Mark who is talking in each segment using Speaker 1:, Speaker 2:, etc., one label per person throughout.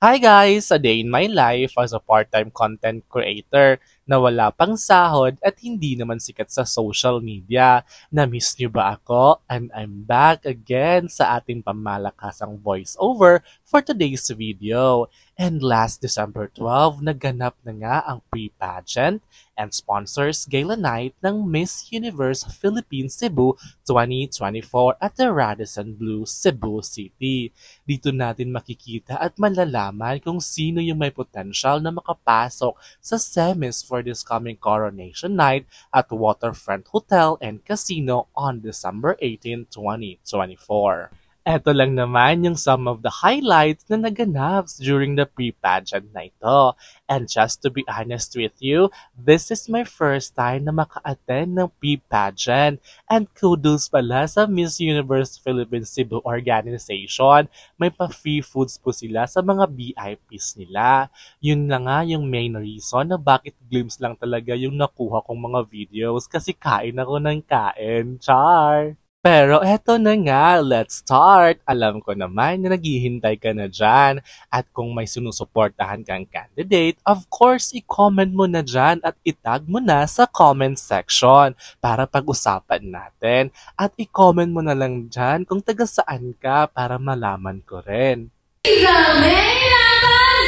Speaker 1: Hi guys! A day in my life as a part-time content creator na wala pang sahod at hindi naman sikat sa social media. Na-miss niyo ba ako? And I'm back again sa ating pamalakasang voiceover for today's video. And last December 12, naganap na nga ang pre-pageant and sponsors gala night ng Miss Universe Philippines Cebu 2024 at the Radisson Blu, Cebu City. Dito natin makikita at malalaman kung sino yung may potential na makapasok sa semis for this coming coronation night at Waterfront Hotel and Casino on December 18, 2024. Eto lang naman yung some of the highlights na naganap during the pre-pageant na ito. And just to be honest with you, this is my first time na maka-attend ng pre-pageant. And kudos pala sa Miss Universe Philippines Cebu Organization. May pa-free foods po sila sa mga VIPs nila. Yun na nga yung main reason na bakit glimpse lang talaga yung nakuha kong mga videos kasi kain ako ng kain. Char! Pero eto na nga, let's start! Alam ko naman na naghihintay ka na dyan. At kung may sinusuportahan kang candidate, of course, i-comment mo na dyan at itag mo na sa comment section para pag-usapan natin. At i-comment mo na lang dyan kung taga saan ka para malaman ko rin.
Speaker 2: The May Laban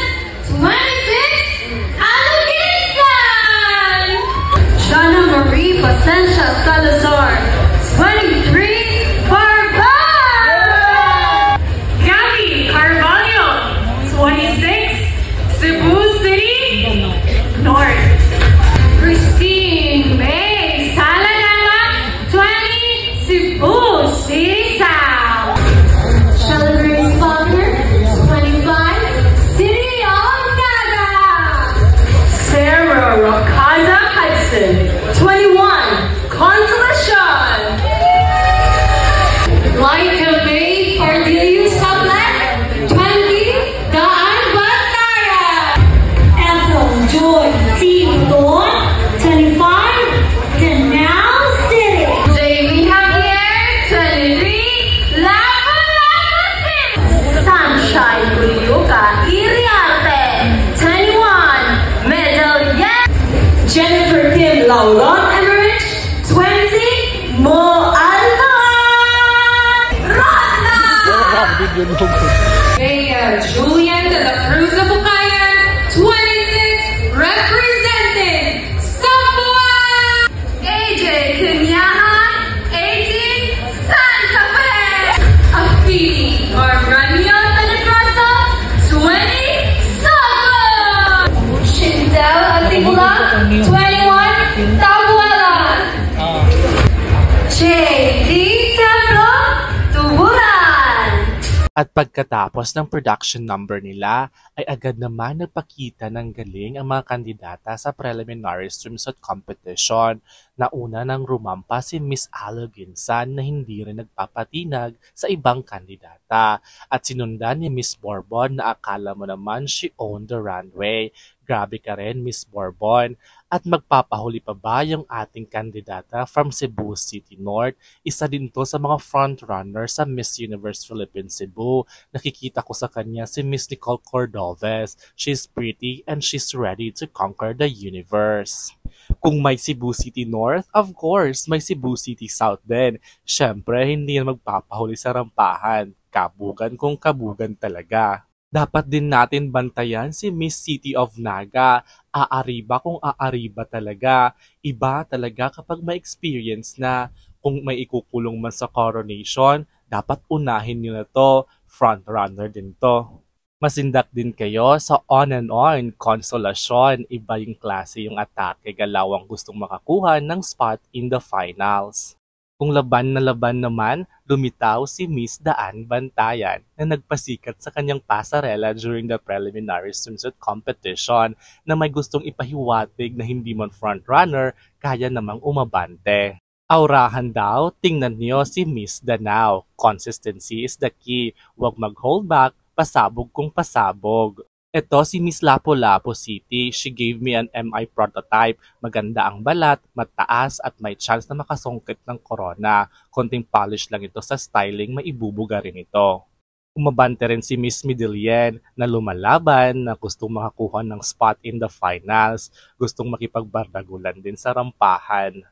Speaker 2: 26, Alugisan! Shana Marie Pacencia Salazar 23, Barbara! Gabby Carvalho, 26, Cebu City, North. Christine May Saladama, 20, Cebu City, South. Shella Grace Faulkner, 25, City of Naga. Sarah Rocaza Hudson, 21, Consolacion. Laika May Cordelius Sablet, 20, Daan Bantayan. Ethel Joy T. Lon, 25, Canal City. Jamie Javier, 23, Lapu-Lapu City. Sunshine Burioka, Iriarte, 21, Medellin. Jennifer Kim Lauron Emmerich, 20, Moalba. Julian de la Cruz of Bucayan, 26, representing Sambuan. AJ Kinyahan, 18, Santa Fe. Afidi Arranio Penetrosa, 20, Saba. Shindel Atibula, 21, Tabualan. JD Tablo, Tuburan.
Speaker 1: At pagkatapos ng production number nila, ay agad naman nagpakita ng galing ang mga kandidata sa preliminary swimsuit competition. Nauna nang rumampa si Miss Aloginsan na hindi rin nagpapatinag sa ibang kandidata. At sinundan ni Miss Bourbon na akala mo naman she owned the runway. Grabe ka rin, Miss Bourbon. At magpapahuli pa ba yung ating kandidata from Cebu City North? Isa din to sa mga frontrunner sa Miss Universe Philippines Cebu. Nakikita ko sa kanya si Miss Nicole Cordoves. She's pretty and she's ready to conquer the universe. Kung may Cebu City North, of course, may Cebu City South din. Syempre, hindi na magpapahuli sa rampahan. Kabugan kung kabugan talaga. Dapat din natin bantayan si Miss City of Naga. Aariba kung aariba talaga. Iba talaga kapag may experience na. Kung may ikukulong man sa coronation, dapat unahin nyo na to. Frontrunner din to. Masindak din kayo sa on and on, Consolacion. Iba yung klase yung atake, galawang gustong makakuha ng spot in the finals. Kung laban na laban naman, lumitaw si Miss Daan Bantayan na nagpasikat sa kanyang pasarela during the preliminary swimsuit competition na may gustong ipahiwatig na hindi man frontrunner, kaya namang umabante. Aurahan daw, tingnan niyo si Miss Danao. Consistency is the key. Huwag mag-hold back, pasabog kung pasabog. Ito si Miss Lapu-Lapu City. She gave me an MI prototype. Maganda ang balat, mataas at may chance na makasungkit ng corona. Konting polish lang ito sa styling, maibubuga rin ito. Umabante rin si Miss Midillion na lumalaban, na gustong makakuha ng spot in the finals, gustong makipagbardagulan din sa rampahan.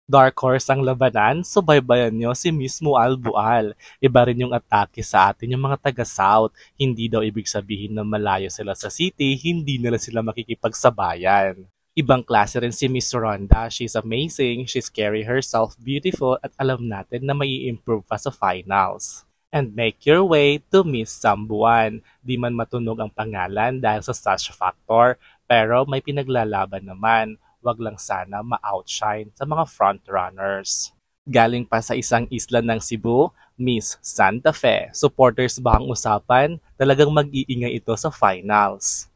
Speaker 1: Dark horse ang labanan, subaybayan nyo si Miss Mualbual. Iba rin yung atake sa atin yung mga taga-South. Hindi daw ibig sabihin na malayo sila sa city, hindi nila sila makikipagsabayan. Ibang klase rin si Miss Ronda. She's amazing, she's carry herself beautiful at alam natin na may improve pa sa finals. And make your way to Miss Sambuan. Di man matunog ang pangalan dahil sa such factor, pero may pinaglalaban naman. Wag lang sana ma-outshine sa mga frontrunners. Galing pa sa isang isla ng Cebu, Miss Santa Fe. Supporters ba ang usapan? Talagang mag-iingay ito sa finals.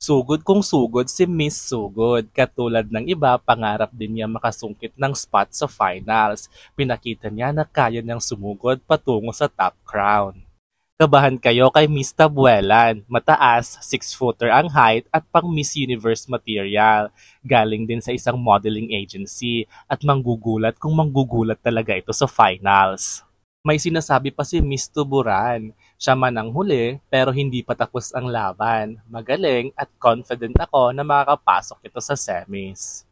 Speaker 1: Sugod kung sugod si Miss Sugod. Katulad ng iba, pangarap din niya makasungkit ng spot sa finals. Pinakita niya na kaya niyang sumugod patungo sa top crown. Kabahan kayo kay Miss Tabuelan. Mataas, 6-footer ang height at pang Miss Universe material. Galing din sa isang modeling agency at manggugulat kung manggugulat talaga ito sa finals. May sinasabi pa si Miss Tuburan. Siya man ang huli pero hindi pa tapos ang laban. Magaling at confident ako na makakapasok ito sa semis.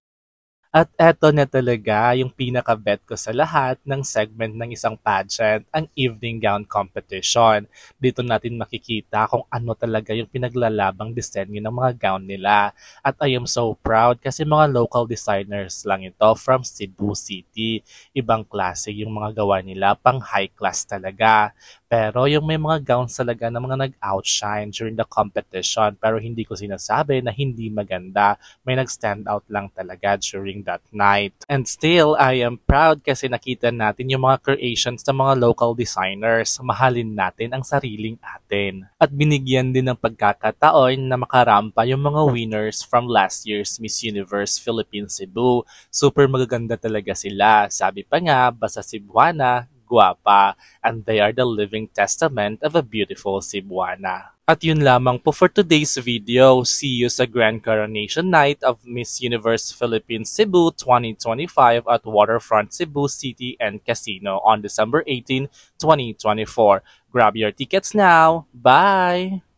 Speaker 1: At eto na talaga yung pinaka-bet ko sa lahat ng segment ng isang pageant, ang evening gown competition. Dito natin makikita kung ano talaga yung pinaglalabang disenyo ng mga gown nila. At I am so proud kasi mga local designers lang ito from Cebu City. Ibang klase yung mga gawa nila, pang high class talaga. Pero yung may mga gowns talaga na mga nag-outshine during the competition pero hindi ko sinasabi na hindi maganda. May nag-stand out lang talaga during that night. And still, I am proud kasi nakita natin yung mga creations ng mga local designers. Mahalin natin ang sariling atin. At binigyan din ng pagkakataon na makarampa yung mga winners from last year's Miss Universe Philippines Cebu. Super magaganda talaga sila. Sabi pa nga, basta Cebuana, guwapa, and they are the living testament of a beautiful Cebuana. At yun lamang po for today's video. See you sa Grand Coronation Night of Miss Universe Philippines Cebu 2025 at Waterfront Cebu City and Casino on December 18, 2024. Grab your tickets now. Bye!